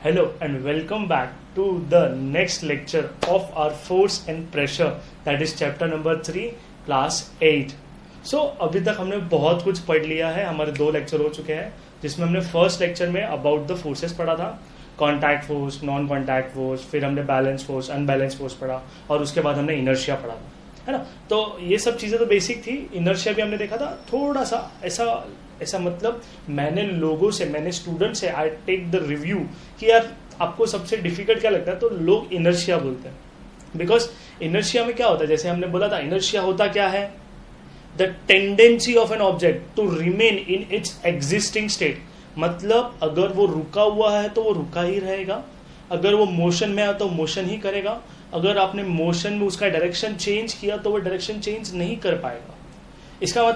Hello and welcome back to the next lecture of our force and pressure, that is chapter number 3 class 8. So अभी तक हमने बहुत कुछ पढ़ लिया है, हमारे 2 लेक्चर हो चुके हैं जिसमें हमने फर्स्ट लेक्चर में अबाउट द फोर्सेस पढ़ा था, contact force, non contact force, फिर हमने बैलेंस फोर्स, अनबैलेंस फोर्स पढ़ा और उसके बाद हमने इनर्शिया पढ़ा था, है ना. तो ये सब चीज़ें तो बेसिक थी. इनर्शिया भी हमने देखा था थोड़ा सा ऐसा मतलब मैंने स्टूडेंट से आई टेक द रिव्यू कि यार आपको सबसे डिफिकल्ट क्या लगता है, तो लोग इनर्शिया बोलते हैं. बिकॉज इनर्शिया में क्या होता है, जैसे हमने बोला था, इनर्शिया होता क्या है, the tendency of an object to remain in its existing state. मतलब अगर वो रुका हुआ है तो वो रुका ही रहेगा, अगर वो मोशन में आया तो मोशन ही करेगा, अगर आपने मोशन में उसका डायरेक्शन चेंज किया तो वो डायरेक्शन चेंज नहीं कर पाएगा. इसका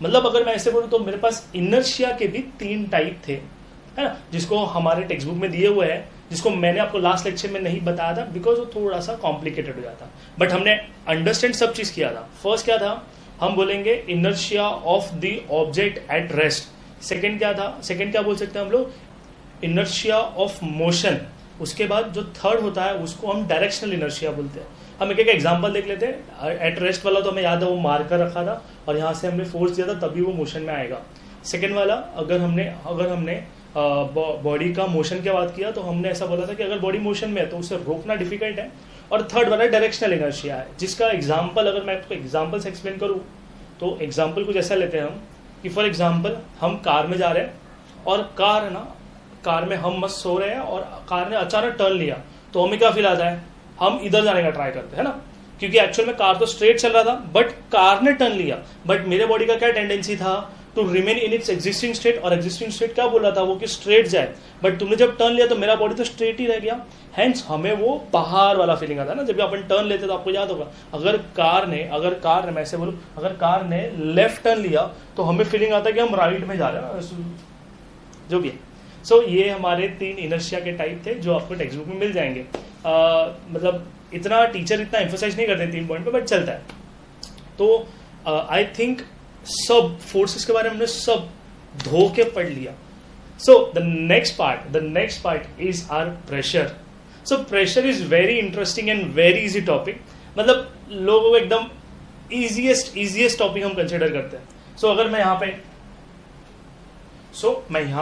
मतलब अगर मैं ऐसे बोलूँ तो मेरे पास इनर्शिया के भी 3 टाइप थे, है ना, जिसको हमारे टेक्स्ट बुक में दिए हुए हैं, जिसको मैंने आपको लास्ट लेक्चर में नहीं बताया था बिकॉज वो थोड़ा सा कॉम्प्लिकेटेड हो जाता, बट हमने अंडरस्टैंड सब चीज़ किया था. फर्स्ट क्या था, हम बोलेंगे inertia of the object at rest. Second क्या बोल सकते हैं हम लोग, इनर्शिया ऑफ मोशन. उसके बाद जो थर्ड होता है उसको हम डायरेक्शनल इनर्शिया बोलते हैं. हम एक एग्जांपल देख लेते हैं. एट रेस्ट वाला तो हमें याद है, वो मार्कर रखा था और यहाँ से हमने फोर्स दिया था तभी वो मोशन में आएगा. सेकेंड वाला अगर हमने बॉडी का मोशन की बात किया तो हमने ऐसा बोला था कि अगर बॉडी मोशन में है तो उसे रोकना डिफिकल्ट है. और थर्ड वाला डायरेक्शनल इनर्शिया है, जिसका एग्जाम्पल अगर मैं आपको एग्जाम्पल से एक्सप्लेन करूँ तो एग्जाम्पल कुछ ऐसा लेते हैं हम कि फॉर एग्जाम्पल हम कार में जा रहे हैं और कार में हम मस्त सो रहे हैं और कार ने अचानक टर्न लिया तो हमें क्या फील आता है, हम इधर जाने का ट्राई करते हैं ना, क्योंकि एक्चुअल में कार तो स्ट्रेट चल रहा था बट कार ने टर्न लिया. बट मेरे बॉडी का क्या टेंडेंसी था, to remain in its existing state. और एग्जिस्टिंग स्टेट क्या बोल रहा था वो कि स्ट्रेट जाए, बट तुमने जब टर्न लिया तो मेरा बॉडी तो स्ट्रेट ही रह गया. हेंस हमें वो बाहर वाला फीलिंग आता है ना, जब अपन टर्न लेते तो आपको याद होगा, अगर कार ने मैं ऐसे बोलूं, अगर कार ने लेफ्ट टर्न लिया तो हमें फीलिंग आता है कि हम राइट में जा रहे हैं ना, जो भी है. सो ये हमारे 3 इनर्शिया के टाइप थे जो आपको टेक्स्ट बुक में मिल जाएंगे. मतलब टीचर इतना एम्फोसाइज नहीं करते 3 पॉइंट पे, बट चलता है. तो आई थिंक सब फोर्सेस के बारे में हमने सब धो के पढ़ लिया. So the next part is our pressure. So pressure is very interesting and very easy topic. मतलब लोगों को एकदम इजीएस्ट टॉपिक हम कंसिडर करते हैं. सो अगर मैं यहाँ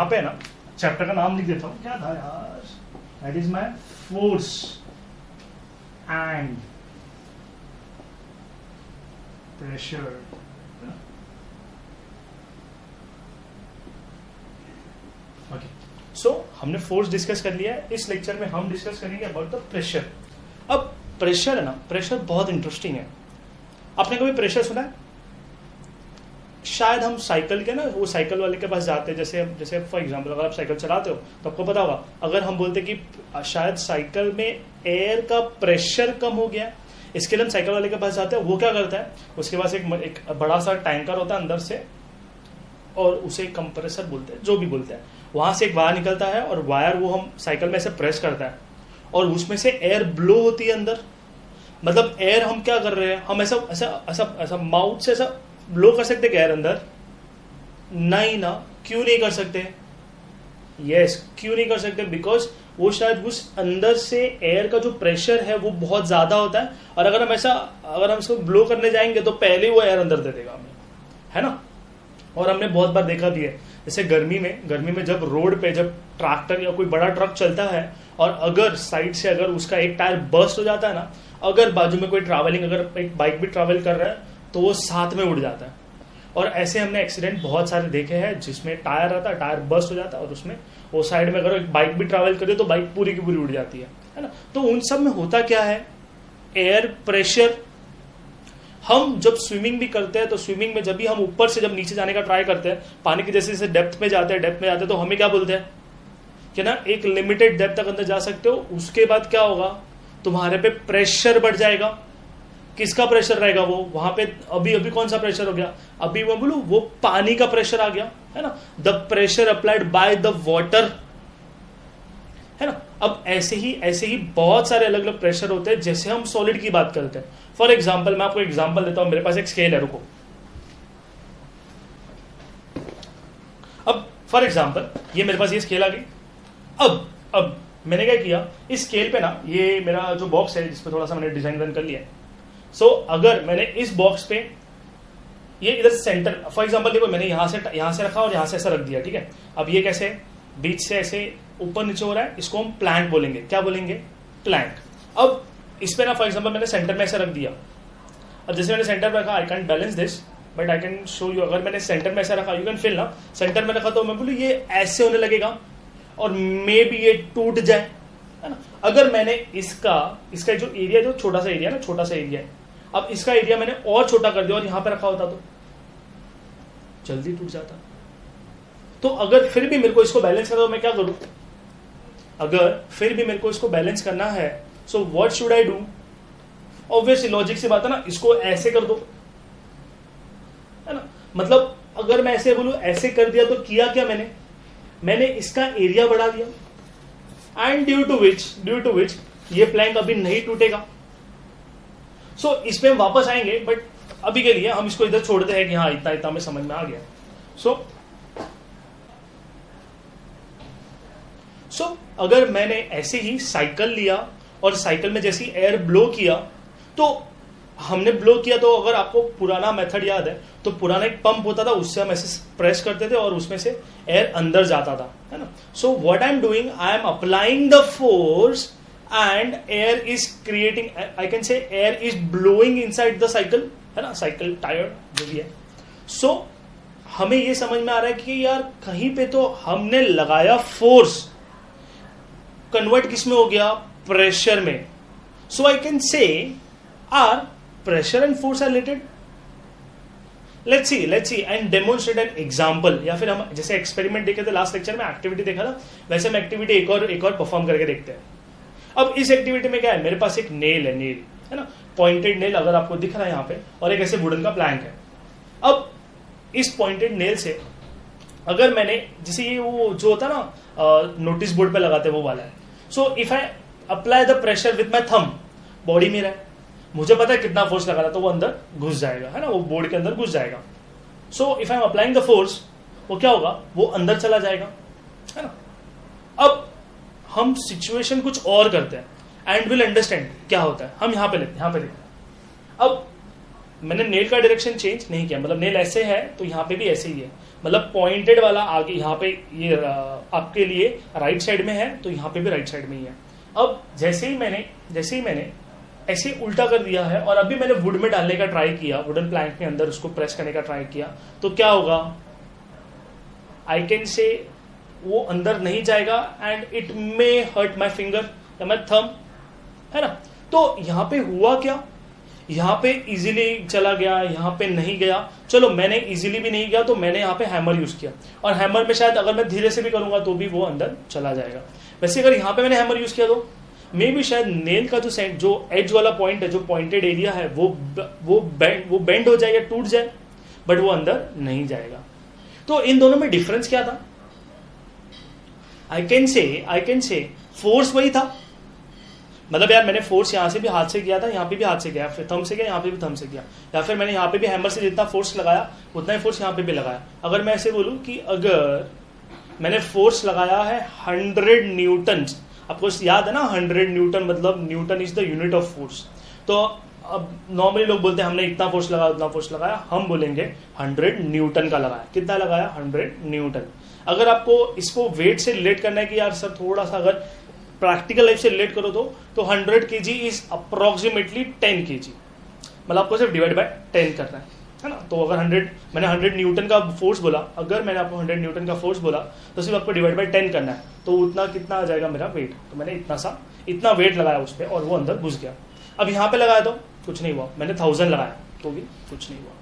पे ना चैप्टर का नाम लिख देता हूं, क्या था यार, that is my force and pressure. Okay, so हमने फोर्स डिस्कस कर लिया है. इस लेक्चर में हम डिस्कस करेंगे अबाउट द प्रेशर. अब प्रेशर है ना, प्रेशर बहुत इंटरेस्टिंग है. आपने कभी प्रेशर सुना है? शायद हम साइकिल के ना, वो साइकिल वाले के पास जाते हैं, जैसे फॉर एग्जांपल अगर आप साइकिल चलाते हो तो आपको पता होगा, अगर हम बोलते कि शायद साइकिल में एयर का प्रेशर कम हो गया, इसके लिए हम साइकिल वाले के पास जाते हैं. वो क्या करता है, उसके पास एक बड़ा सा टैंकर होता है अंदर से, और उसे कंप्रेसर बोलते हैं, जो भी बोलते हैं. वहां से एक वायर निकलता है और वायर वो हम साइकिल में से प्रेस करता है और उसमें से एयर ब्लो होती है अंदर. मतलब एयर हम क्या कर रहे हैं, हम ऐसा माउथ से ऐसा ब्लो कर सकते क्या एयर अंदर? नहीं ना. क्यों नहीं कर सकते? क्यों नहीं कर सकते? बिकॉज वो शायद उस अंदर से एयर का जो प्रेशर है वो बहुत ज्यादा होता है, और अगर हम इसको ब्लो करने जाएंगे तो पहले वो एयर अंदर दे देगा हमें, है ना. और हमने बहुत बार देखा भी है, जैसे गर्मी में जब रोड पे जब ट्रैक्टर या कोई बड़ा ट्रक चलता है और अगर साइड से अगर उसका एक टायर बर्स्ट हो जाता है ना, अगर बाजू में कोई अगर एक बाइक भी ट्रैवल कर रहा है तो वो साथ में उड़ जाता है. और ऐसे हमने एक्सीडेंट बहुत सारे देखे हैं जिसमें टायर आता है, टायर बर्स्ट हो जाता है और उसमें वो साइड में अगर एक बाइक भी ट्रैवल करे तो बाइक पूरी की पूरी उड़ जाती है ना. तो उन सब में होता क्या है, एयर प्रेशर. हम जब स्विमिंग भी करते हैं तो स्विमिंग में जब भी हम ऊपर से जब नीचे जाने का ट्राई करते हैं, पानी की जैसे डेप्थ में जाते हैं तो हमें क्या बोलते हैं कि ना एक लिमिटेड डेप्थ तक अंदर जा सकते हो. उसके बाद क्या होगा, तुम्हारे पे प्रेशर बढ़ जाएगा. किसका प्रेशर रहेगा वो वहां पे? अभी कौन सा प्रेशर हो गया, अभी मैं बोलूं वो पानी का प्रेशर आ गया, है ना. The pressure applied by the water, है ना. अब ऐसे ही बहुत सारे अलग अलग प्रेशर होते हैं. जैसे हम सॉलिड की बात करते हैं, फॉर एग्जाम्पल मैं आपको एग्जाम्पल देता हूं. मेरे पास एक स्केल है, रुको. अब फॉर एग्जाम्पल ये मेरे पास ये स्केल आ गई. अब मैंने क्या किया, इस स्केल पे ना, ये मेरा जो बॉक्स है जिसपे थोड़ा सा मैंने डिजाइन रन कर लिया है, सो अगर मैंने इस बॉक्स पे ये इधर सेंटर, फॉर एग्जांपल देखो मैंने यहाँ से रखा और यहाँ से ऐसा रख दिया, ठीक है। अब ये कैसे बीच से ऐसे ऊपर नीचे हो रहा है, इसको हम प्लैंक बोलेंगे। क्या बोलेंगे? प्लैंक। अब इस पे ना फॉर एग्जांपल मैंने सेंटर में ऐसा रख दिया, अब जैसे मैंने सेंटर में रखा, I can balance this but I can show you. अगर मैंने सेंटर में ऐसा रखा, यू कैन फील ना, सेंटर में रखा तो मैं बोलूँ ये ऐसे होने लगेगा और मे बी ये टूट जाए, है ना। अगर मैंने इसका जो एरिया, जो छोटा सा एरिया ना, छोटा सा एरिया है, अब इसका एरिया मैंने और छोटा कर दिया और यहां पे रखा होता तो जल्दी टूट जाता। तो अगर फिर भी मेरे को इसको बैलेंस करना, तो मैं क्या करूं? अगर फिर भी मेरे को इसको बैलेंस करना है, so what should I do? Obviously logic से बात है ना, इसको ऐसे कर दो, है ना। मतलब अगर मैं ऐसे बोलूं, ऐसे कर दिया, तो किया क्या मैंने इसका एरिया बढ़ा दिया, एंड ड्यू टू विच ये प्लैंक अभी नहीं टूटेगा। सो इस पे हम वापस आएंगे, बट अभी के लिए हम इसको इधर छोड़ते हैं कि हाँ इतना में समझ में आ गया। सो अगर मैंने ऐसे ही साइकिल लिया और साइकिल में जैसे एयर ब्लो किया, तो हमने ब्लो किया, तो अगर आपको पुराना मेथड याद है, तो पुराना एक पंप होता था, उससे हम ऐसे प्रेस करते थे और उसमें से एयर अंदर जाता था, है ना। So what I am doing, I am applying the force and air is creating, I can say air is blowing inside the cycle, है ना, साइकिल टायर जो भी है। सो हमें ये समझ में आ रहा है कि यार कहीं पे तो हमने लगाया फोर्स, कन्वर्ट किस में हो गया? प्रेशर में। So I can say are pressure and force are related. Let's see and demonstrate an example, या फिर हम जैसे एक्सपेरिमेंट देखे थे लास्ट लेक्चर में, एक्टिविटी देखा था, वैसे हम एक्टिविटी एक और परफॉर्म करके देखते हैं। अब इस एक्टिविटी में क्या है, मेरे पास एक नेल है ना, पॉइंटेड नेल अगर आपको दिख रहा है यहाँ पे, और एक ऐसे वुडन का प्लैंक है। अब इस पॉइंटेड नेल से अगर मैंने, जैसे ये वो जो होता है ना नोटिस बोर्ड पे लगाते हैं वो वाला है, so if I apply the pressure with my thumb, body में रहा है, मुझे पता है कितना फोर्स लगा रहा, तो वो अंदर घुस जाएगा, है ना, वो बोर्ड के अंदर घुस जाएगा। So if I am applying the force, वो क्या होगा, वो अंदर चला जाएगा, है ना। अब हम सिचुएशन कुछ और करते हैं एंड विल अंडरस्टैंड क्या होता है। हम यहाँ पे देखते हैं। अब मैंने नेल का डायरेक्शन चेंज नहीं किया, मतलब नेल ऐसे है तो यहाँ पे भी ऐसे ही है, मतलब पॉइंटेड वाला आगे यहाँ पे ये आपके लिए राइट साइड में है, तो यहाँ पे भी राइट साइड में ही है। अब जैसे ही मैंने ऐसे उल्टा कर दिया है और अभी मैंने वुड में डालने का ट्राई किया, वुडन प्लैंक के अंदर उसको प्रेस करने का ट्राई किया, तो क्या होगा? आई कैन से वो अंदर नहीं जाएगा and it may hurt my finger या माई थंब, है ना। तो यहां पे हुआ क्या, यहां पे इजीली चला गया, यहां पे नहीं गया। चलो मैंने इजीली भी नहीं गया, तो मैंने यहाँ पे हैमर यूज किया, और हैमर में शायद अगर मैं धीरे से भी करूंगा तो भी वो अंदर चला जाएगा। वैसे अगर यहाँ पे मैंने हैमर यूज किया, तो मे भी शायद नेल का जो एज वाला पॉइंट है, जो पॉइंटेड एरिया है, वो बेंड हो जाए या टूट जाए, बट वो अंदर नहीं जाएगा। तो इन दोनों में डिफरेंस क्या था? आई कैन से फोर्स वही था, मतलब यार मैंने फोर्स यहां से भी हाथ से किया था, यहाँ पे भी हाथ से किया, फिर थंब से किया, यहाँ पे भी थंब से किया, या फिर मैंने यहाँ पे भी हैमर से जितना फोर्स लगाया उतना ही फोर्स यहाँ पे भी लगाया। अगर मैं ऐसे बोलूं कि अगर मैंने फोर्स लगाया है 100 न्यूटन, आपको याद है ना 100 न्यूटन, मतलब Newton is the unit of force. तो अब नॉर्मली लोग बोलते हैं हमने इतना फोर्स लगाया उतना फोर्स लगाया, हम बोलेंगे 100 न्यूटन का लगाया। कितना लगाया? 100 न्यूटन। अगर आपको इसको वेट से रिलेट करना है कि यार सर थोड़ा सा अगर प्रैक्टिकल लाइफ से रिलेट करो, तो 100 kg इज अप्रोक्सीमेटली 10 kg, मतलब आपको सिर्फ डिवाइड बाय 10 करना है ना। तो अगर मैंने 100 न्यूटन का फोर्स बोला, अगर मैंने आपको 100 न्यूटन का फोर्स बोला, तो सिर्फ आपको डिवाइड बाय 10 करना है, तो उतना कितना आ जाएगा मेरा वेट। तो मैंने इतना वेट लगाया उस पर और वो अंदर घुस गया। अब यहाँ पे लगाया तो कुछ नहीं हुआ, मैंने 1000 लगाया तो भी कुछ नहीं हुआ।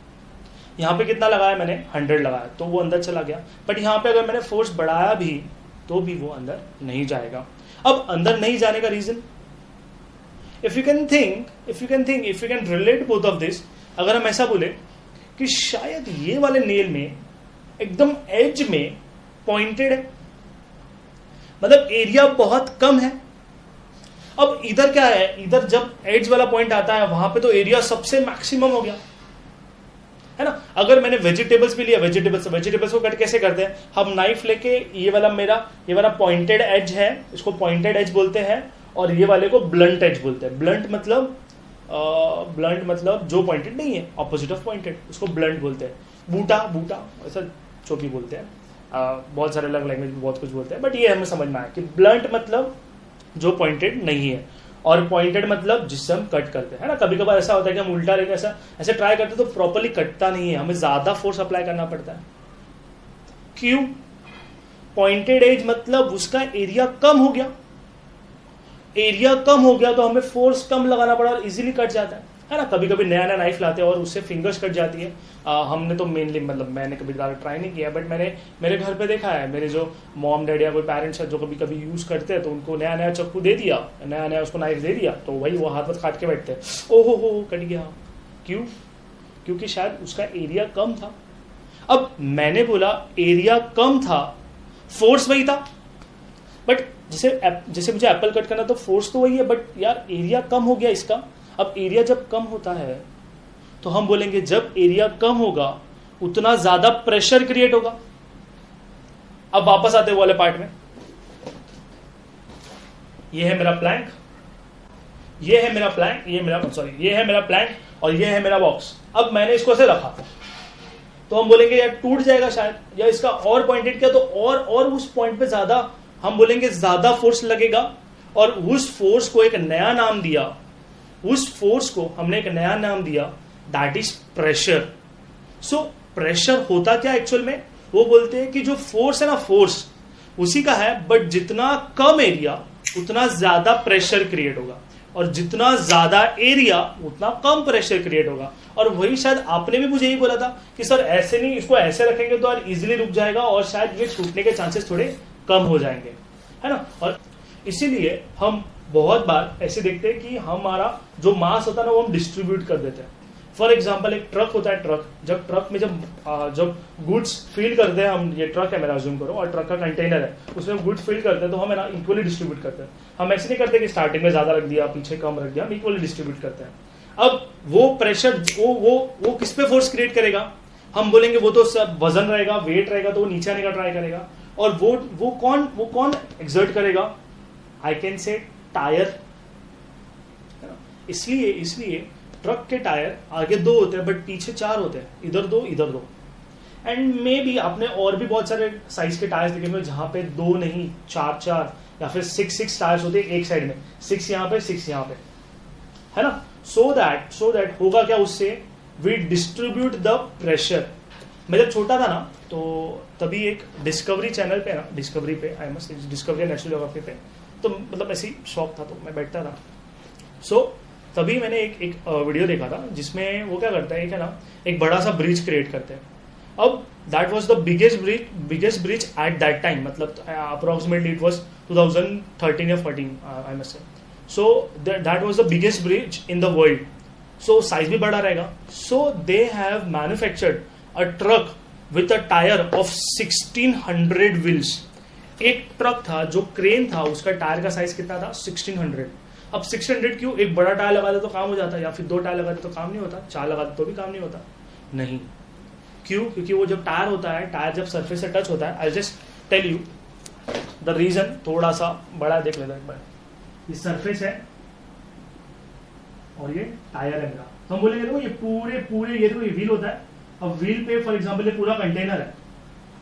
यहाँ पे कितना लगाया मैंने? 100 लगाया, तो वो अंदर चला गया। बट यहाँ पे अगर मैंने फोर्स बढ़ाया भी, तो भी वो अंदर नहीं जाएगा। अब अंदर नहीं जाने का reason, if you can relate both of this, अगर हम ऐसा बोले कि शायद ये वाले नेल में एकदम एज में पॉइंटेड है, मतलब एरिया बहुत कम है। अब इधर क्या है, इधर जब एज वाला पॉइंट आता है वहां पे तो एरिया सबसे मैक्सिमम हो गया, है ना। अगर मैंने वेजिटेबल्स भी लिया, वेजिटेबल्स को कट कैसे करते हैं, हम नाइफ लेके ये वाला पॉइंटेड एज है, इसको पॉइंटेड एज बोलते हैं, और ये वाले को ब्लंट एज बोलते हैं। ब्लंट मतलब जो पॉइंटेड नहीं है, ऑपोजिट ऑफ पॉइंटेड, उसको ब्लंट बोलते हैं। बूटा ऐसा जो भी बोलते हैं, बहुत सारे अलग लैंग्वेज में बहुत कुछ बोलते हैं, बट ये हमें समझ में आया कि ब्लंट मतलब जो पॉइंटेड नहीं है, और पॉइंटेड मतलब जिससे हम कट करते हैं ना। कभी कभार ऐसा होता है कि हम उल्टा लेके ऐसे ट्राई करते तो प्रॉपर्ली कटता नहीं है, हमें ज्यादा फोर्स अप्लाई करना पड़ता है। क्यों? पॉइंटेड एज मतलब उसका एरिया कम हो गया, तो हमें फोर्स कम लगाना पड़ा और इजीली कट जाता है ना। कभी कभी नया नाइफ लाते हैं और उससे फिंगर्स कट जाती है। हमने तो मेनली, मतलब मैंने कभी ज़्यादा ट्राई नहीं किया, बट मैंने मेरे घर पे देखा है, मेरे जो मॉम डैडी या कोई पेरेंट्स है जो कभी कभी यूज़ करते हैं, तो उनको नया चाकू दे दिया, नया उसको नाइफ दे दिया, तो वही वो हाथ काट के बैठते हैं, ओहो हो कट गया। क्यों? क्योंकि शायद उसका एरिया कम था। अब मैंने बोला एरिया कम था, फोर्स वही था, बट जैसे मुझे एप्पल कट करना तो फोर्स तो वही है, बट यार एरिया कम हो गया इसका। अब एरिया जब कम होता है तो हम बोलेंगे जब एरिया कम होगा उतना ज्यादा प्रेशर क्रिएट होगा। अब वापस आते वाले पार्ट में, ये है मेरा प्लैंक, ये है मेरा प्लैंक और ये है मेरा बॉक्स। अब मैंने इसको ऐसे रखा तो हम बोलेंगे यार टूट जाएगा शायद, या इसका और पॉइंटेड किया तो और उस पॉइंट पे ज्यादा, हम बोलेंगे ज्यादा फोर्स लगेगा, और उस फोर्स को एक नया नाम दिया, that is pressure. So pressure होता क्या एक्चुअल में, वो बोलते हैं कि जो फोर्स है ना, फोर्स उसी का है, बट जितना कम एरिया उतना ज्यादा प्रेशर क्रिएट होगा, और जितना ज्यादा एरिया उतना कम प्रेशर क्रिएट होगा। और वही शायद आपने भी मुझे यही बोला था कि सर ऐसे नहीं, इसको ऐसे रखेंगे तो यार इजिली रुक जाएगा और शायद ये टूटने के चांसेस थोड़े कम हो जाएंगे, है ना। और इसीलिए हम बहुत बार ऐसे देखते हैं कि हमारा जो मास होता है ना वो हम डिस्ट्रीब्यूट कर देते हैं। फॉर एग्जाम्पल एक ट्रक होता है, ट्रक में जब गुड्स फील करते हैं हम, ये ट्रक है मेरा अज्यूम करो, और ट्रक का कंटेनर है, उसमें गुड्स फील करते हैं तो हम ना इक्वली डिस्ट्रीब्यूट करते हैं। हम ऐसे नहीं करते कि स्टार्टिंग में ज्यादा रख दिया पीछे कम रख दिया, हम इक्वली डिस्ट्रीब्यूट करते हैं। अब वो प्रेशर वो किस पे फोर्स क्रिएट करेगा, हम बोलेंगे वो तो सब वजन रहेगा, वेट रहेगा, तो वो नीचे आने का ट्राई करेगा। और वो कौन एक्सर्ट करेगा, आई कैन से टायर। इसलिए ट्रक के टायर आगे 2 होते हैं बट पीछे 4 होते हैं, इधर 2 इधर 2। एंड मे बी आपने और भी बहुत सारे साइज के टायर्स देखे होंगे जहां पे 2 नहीं 4 या फिर 6 टायर्स होते हैं एक साइड में, 6 यहाँ पे 6 यहाँ पे, है ना। सो दैट होगा क्या उससे, वी डिस्ट्रीब्यूट द प्रेशर। मैं जब छोटा था ना तो तभी एक डिस्कवरी चैनल पे ना, डिस्कवरी नेशनल ज्योग्राफी पे, तो मतलब ऐसी शौक था तो मैं बैठता था। सो तभी मैंने एक वीडियो देखा था जिसमें वो क्या करता है, एक है ना एक बड़ा सा ब्रिज क्रिएट करते हैं। अब that was the biggest bridge at that time, मतलब अप्रोक्सीमेटली इट वाज 2013 या 14 I must say. So that was the biggest bridge in the world, so size भी बड़ा रहेगा। So they have manufactured a truck with a tyre of 1600 wheels. एक truck था जो crane था, उसका टायर का साइज कितना था, 1600। अब 600 क्यों, एक बड़ा टायर लगा दे तो काम हो जाता, या फिर 2 टायर लगा दे तो काम नहीं होता, 4 लगा दे तो भी काम नहीं होता, नहीं। क्यों? क्योंकि वो जब टायर होता है, टायर जब सरफेस से टच होता है, I just tell you the reason, थोड़ा सा बड़ा देख लेता एक बार। ये सरफेस है और ये टायर है मेरा, तो हम बोलेंगे देखो ये पूरे ये देखो ये व्हील होता है। अब व्हील पे फॉर एग्जाम्पल ये पूरा कंटेनर है,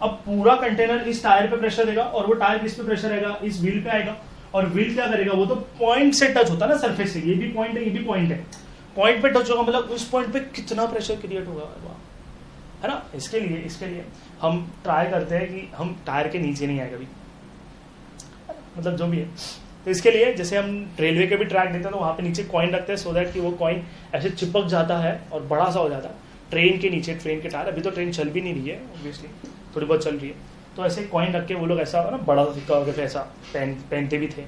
अब पूरा कंटेनर इस टायर पे प्रेशर देगा और वो टायर किस पे प्रेशर आएगा, इस व्हील पे आएगा। और व्हील क्या करेगा, वो तो पॉइंट से टच होता है ना सरफेस से, ये भी पॉइंट है ये भी पॉइंट है, पॉइंट पे टच होगा मतलब उस पॉइंट पे कितना प्रेशर क्रिएट होगा, है ना। इसके लिए हम ट्राई करते हैं कि हम टायर के नीचे नहीं आए कभी, मतलब जो भी है। तो इसके लिए जैसे हम रेलवे के भी ट्रैक देते हैं तो वहां पे नीचे कॉइन रखते हैं, सो दैट कि वो कॉइन ऐसे चिपक जाता है और बड़ा सा हो जाता है। ट्रेन के नीचे, ट्रेन के टायर, अभी तो ट्रेन चल भी नहीं रही है ऑब्वियसली, थोड़ी बहुत चल रही है, तो ऐसे कॉइन रख के वो लोग ऐसा ना बड़ा सा सिक्का होकर ऐसा पहनते भी थे,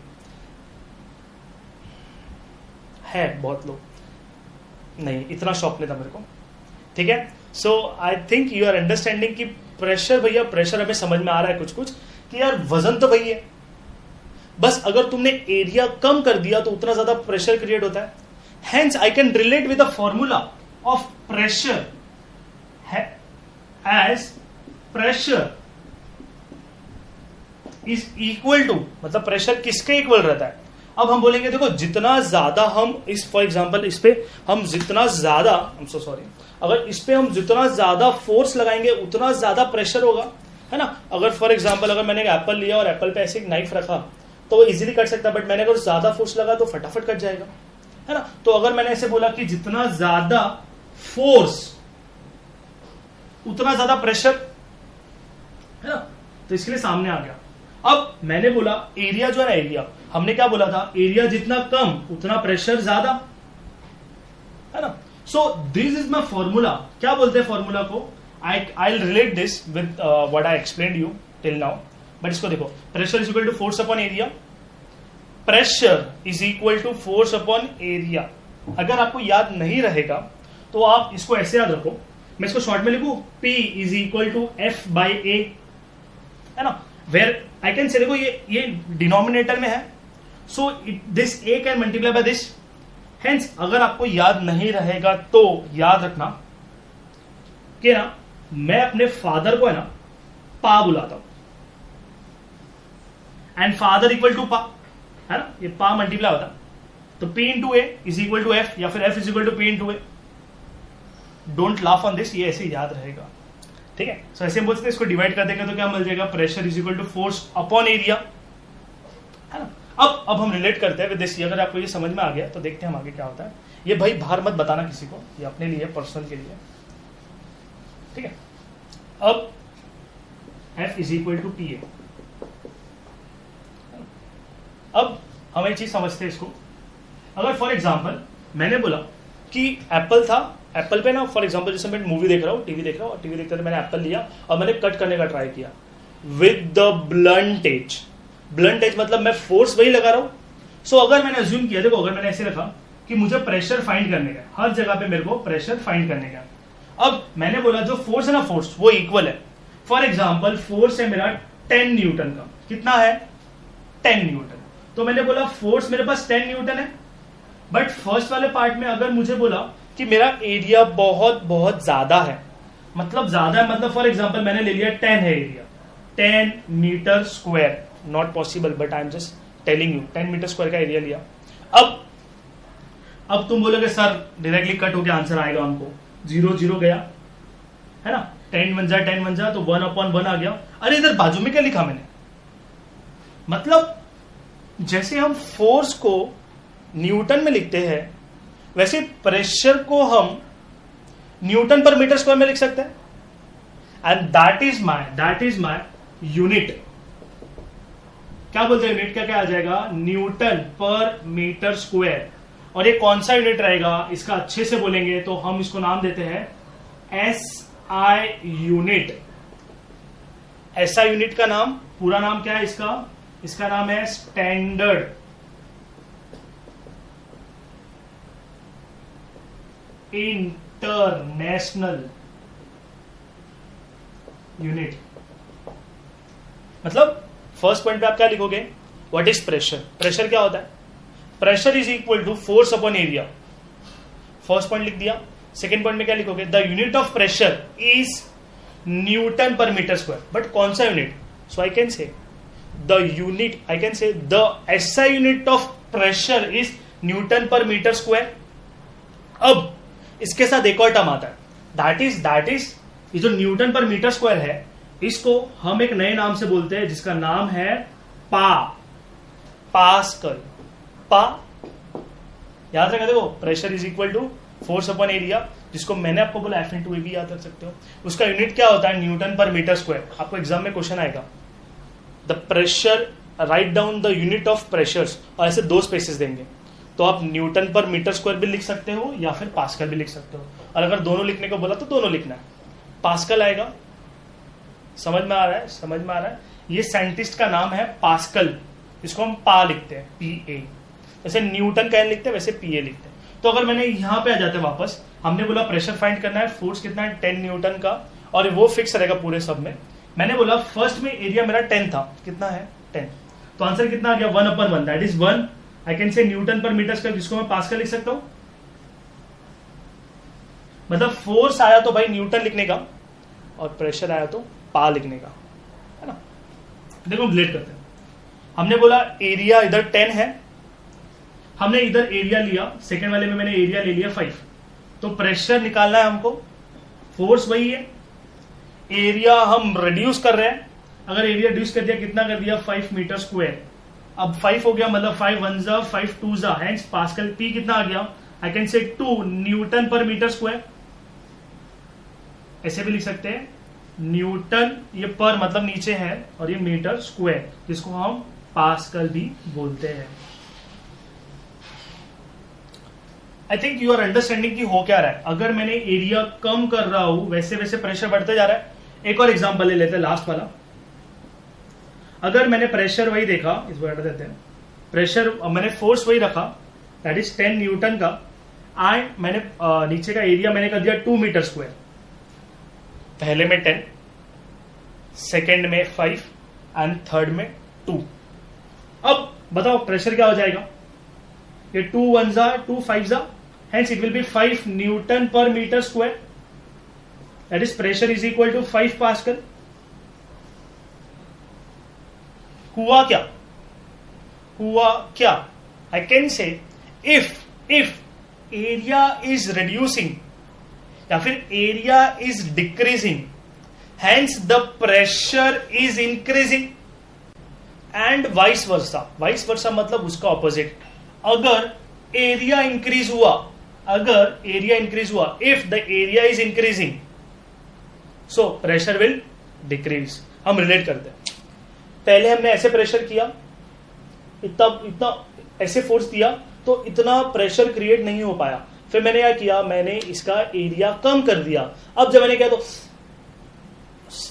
है बहुत लोग, नहीं इतना शौक नहीं था मेरे को, ठीक है। So I think you are understanding कि प्रेशर, भैया प्रेशर हमें समझ में आ रहा है कुछ कि यार वजन तो वही है, बस अगर तुमने एरिया कम कर दिया तो उतना ज्यादा प्रेशर क्रिएट होता है। Hence I can relate with the formula of pressure, as pressure is equal to, मतलब प्रेशर किसके इक्वल रहता है? अब हम बोलेंगे देखो जितना ज्यादा हम इस, फॉर एग्जांपल इस पे हम जितना ज्यादा, आई एम सो सॉरी, अगर इस पे हम जितना ज्यादा फोर्स लगाएंगे उतना ज्यादा प्रेशर होगा, है ना। अगर फॉर एग्जांपल अगर मैंने एक एप्पल लिया और एप्पल पे ऐसे एक नाइफ रखा तो वो इजीली कट सकता है, बट मैंने अगर ज्यादा फोर्स लगा तो फटाफट कट जाएगा, है ना। तो अगर मैंने ऐसे बोला कि जितना ज्यादा फोर्स उतना ज्यादा प्रेशर, है ना, तो इसके लिए सामने आ गया। अब मैंने बोला एरिया जो है ना, एरिया हमने क्या बोला था, एरिया जितना कम उतना प्रेशर ज्यादा, है ना। So this is my formula. क्या बोलते हैं फॉर्मूला को? I relate this with what I explained you till now, but इसको देखो, pressure is equal to force upon area, pressure is equal to force upon area. अगर आपको याद नहीं रहेगा तो आप इसको ऐसे याद रखो, मैं इसको शॉर्ट में लिखूं, P is equal to F by A, है ना, वेयर आई कैन से, देखो ये डिनोमिनेटर में है, so this A can multiply by this, hence अगर आपको याद नहीं रहेगा तो याद रखना कि ना मैं अपने फादर को है ना पा बुलाता हूं, एंड फादर इक्वल टू पा, है ना, ये पा मल्टीप्लाई होता, तो P into A is equal to F, या फिर F is equal to P into A. Don't laugh on this, ये ऐसे याद रहेगा, ठीक है। सो ऐसे हम बोलते हैं, इसको डिवाइड कर देंगे तो क्या मिल जाएगा, pressure is equal to force upon area, है ना। अब हम रिलेट करते हैं विद दिस। अगर आपको ये समझ में आ गया तो देखते हैं हम आगे क्या होता है। ये भाई बाहर मत बताना किसी को, ये अपने लिए पर्सनल के लिए, ठीक है। अब F is equal to P A. अब हम एक चीज समझते हैं इसको, अगर फॉर एग्जाम्पल मैंने बोला कि एप्पल था, एप्पल पे ना फॉर एग्जांपल जैसे मैं मूवी देख रहा हूँ, टीवी देख रहा हूँ, और टीवी देखते हुए मैंने एप्पल लिया और मैंने कट करने का ट्राई किया with the blunt edge. Blunt edge मतलब मैं फोर्स वही लगा रहा हूँ। सो अगर मैंने अज्यूम किया, देखो अगर मैंने ऐसे रखा कि मुझे प्रेशर फाइंड करने का, हर जगह पे मेरे को प्रेशर फाइंड करने का, अब मैंने बोला जो फोर्स है ना, फोर्स वो इक्वल है। फॉर एग्जाम्पल फोर्स है मेरा 10 न्यूटन का, कितना है 10 न्यूटन, तो मैंने बोला फोर्स मेरे पास 10 न्यूटन है, बट फर्स्ट वाले पार्ट में अगर मुझे बोला कि मेरा एरिया बहुत बहुत ज्यादा है, मतलब ज्यादा है, मतलब फॉर एग्जांपल मैंने ले लिया 10 है area, 10 meter square, not possible but I am just telling you, 10 meter square का एरिया लिया। अब तुम बोलोगे सर डायरेक्टली कट होकर आंसर आएगा हमको, 0 0 गया, है ना, 10 बन जा तो 1 अपॉन 1 आ गया। अरे इधर बाजू में क्या लिखा मैंने, मतलब जैसे हम फोर्स को न्यूटन में लिखते हैं वैसे प्रेशर को हम न्यूटन पर मीटर स्क्वायर में लिख सकते हैं, and that is my unit. क्या बोलते हैं यूनिट, क्या क्या आ जाएगा, न्यूटन पर मीटर स्क्वायर। और ये कौन सा यूनिट रहेगा, इसका अच्छे से बोलेंगे तो हम इसको नाम देते हैं SI यूनिट। SI यूनिट का नाम, पूरा नाम क्या है इसका नाम है स्टैंडर्ड इंटरनेशनल यूनिट। मतलब फर्स्ट पॉइंट पे आप क्या लिखोगे, व्हाट इज प्रेशर। प्रेशर क्या होता है, pressure is equal to force upon area, first point लिख दिया। सेकेंड पॉइंट में क्या लिखोगे, the unit of pressure is newton per meter square, but कौन सा unit, so I can say the unit, I can say the SI unit of pressure is newton per meter square. अब इसके साथ एक और टर्म आता है, that is ये जो न्यूटन पर मीटर स्क्वायर है, इसको हम एक नए नाम से बोलते हैं जिसका नाम है पास्कल। याद रखा, देखो pressure is equal to force upon area, जिसको मैंने आपको बोला F इंटू ए भी याद रख सकते हो। उसका यूनिट क्या होता है, न्यूटन पर मीटर स्क्वायर। आपको एग्जाम में क्वेश्चन आएगा, the pressure, write down the unit of pressures, और ऐसे 2 स्पेसेस देंगे, तो आप न्यूटन पर मीटर स्क्वायर भी लिख सकते हो या फिर पास्कल भी लिख सकते हो। और अगर दोनों लिखने को बोला तो दोनों लिखना है, पास्कल आएगा। समझ में आ रहा है। ये साइंटिस्ट का नाम है पास्कल, इसको हम पा लिखते हैं, PA। जैसे न्यूटन का लिखते हैं वैसे PA लिखते हैं। तो अगर मैंने यहां पे आ जाते वापस, हमने बोला प्रेशर फाइंड करना है, फोर्स कितना है 10 न्यूटन का, और वो फिक्स रहेगा पूरे सब में। मैंने बोला फर्स्ट में एरिया मेरा 10 था, कितना है 10, तो आंसर कितना आ गया 1 upon 1, that is 1। I can से न्यूटन पर मीटर स्क्वायर, जिसको मैं पास्कल लिख सकता हूं। मतलब फोर्स आया तो भाई न्यूटन लिखने का और प्रेशर आया तो पा लिखने का, है ना। देखो रिलेट करते हैं। हमने बोला एरिया इधर 10 है, हमने इधर एरिया लिया, सेकेंड वाले में मैंने एरिया ले लिया 5, तो प्रेशर निकालना है हमको, फोर्स वही है, एरिया हम रिड्यूस कर रहे हैं, अगर एरिया रिड्यूस कर दिया कितना कर दिया 5 मीटर स्क्वायर, अब 5 हो गया मतलब 5 1 जा 5 2 जा, हेंस पास्कल पी कितना आ गया, आई कैन से 2 न्यूटन पर मीटर स्क्वायर, ऐसे भी लिख सकते हैं न्यूटन, ये पर मतलब नीचे है और ये मीटर स्क्वायर, जिसको हम पास्कल भी बोलते हैं। I think you are understanding कि हो क्या रहा है। अगर मैंने एरिया कम कर रहा हूं वैसे वैसे प्रेशर बढ़ते जा रहा है। एक और एग्जांपल ले लेते हैं, लास्ट वाला। अगर मैंने प्रेशर वही देखा, इसको हटा देते हैं, प्रेशर मैंने फोर्स वही रखा दैट इज 10 न्यूटन का, एंड मैंने नीचे का एरिया मैंने कर दिया 2 मीटर स्क्वायर, पहले में 10, सेकेंड में 5 एंड थर्ड में 2। अब बताओ प्रेशर क्या हो जाएगा, ये 2 1 जा 2 5 जा, hence it will be 5 newton per meter square, that is pressure is equal to 5 pascal. हुआ क्या I can say if area is reducing या फिर area is decreasing, hence the pressure is increasing and vice versa मतलब उसका opposite. अगर area increase हुआ, if the area is increasing so pressure will decrease. हम relate करते हैं, पहले हमने ऐसे प्रेशर किया, इतना ऐसे फोर्स दिया तो इतना प्रेशर क्रिएट नहीं हो पाया, फिर मैंने क्या किया, मैंने इसका एरिया कम कर दिया। अब जब मैंने किया तो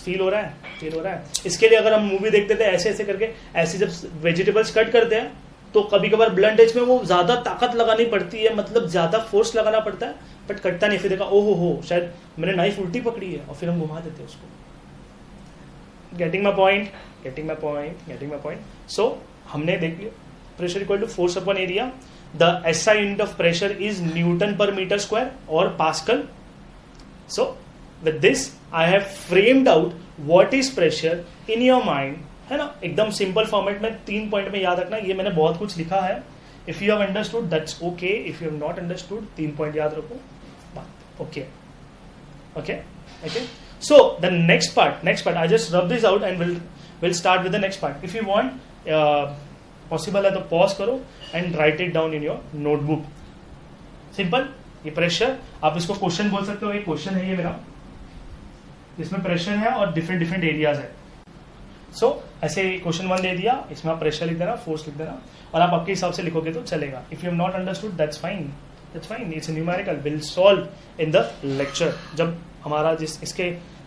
फील हो रहा है। इसके लिए अगर हम मूवी देखते थे ऐसे ऐसे करके, ऐसे जब वेजिटेबल्स कट करते हैं तो कभी कभार ब्लंट एज में वो ज्यादा ताकत लगानी पड़ती है, मतलब ज्यादा फोर्स लगाना पड़ता है, बट कटता नहीं। फिर देखा ओहो हो शायद मैंने नाइफ उल्टी पकड़ी है, और फिर हम घुमा देते हैं उसको। Getting my point. सो हमने देख लिया pressure equal to force upon area, the SI unit of pressure is newton per meter square और pascal. So with this I have framed out what is pressure in your mind, है ना। एकदम simple format में 3 point में याद रखना। ये मैंने बहुत कुछ लिखा है, if you have understood that's okay, if you have not understood 3 point याद रखो, okay. So the next part I just rub this out and will start with the next part. If you want possible है तो pause करो and right it down in your notebook. Simple, ये pressure आप इसको question बोल सकते हो, एक क्वेश्चन है ये मेरा, इसमें प्रेशर है और डिफरेंट एरियाज है। सो ऐसे क्वेश्चन 1 दे दिया, इसमें आप प्रेशर लिख देना, फोर्स लिख देना, और आप आपके हिसाब से लिखोगे तो चलेगा। If you have not understood that's fine, it's numerical, will solve in the lecture. जब हमारा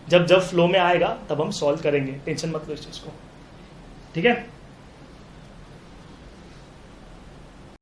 जब फ्लो में आएगा तब हम सॉल्व करेंगे, टेंशन मत लो इस चीज को, ठीक है।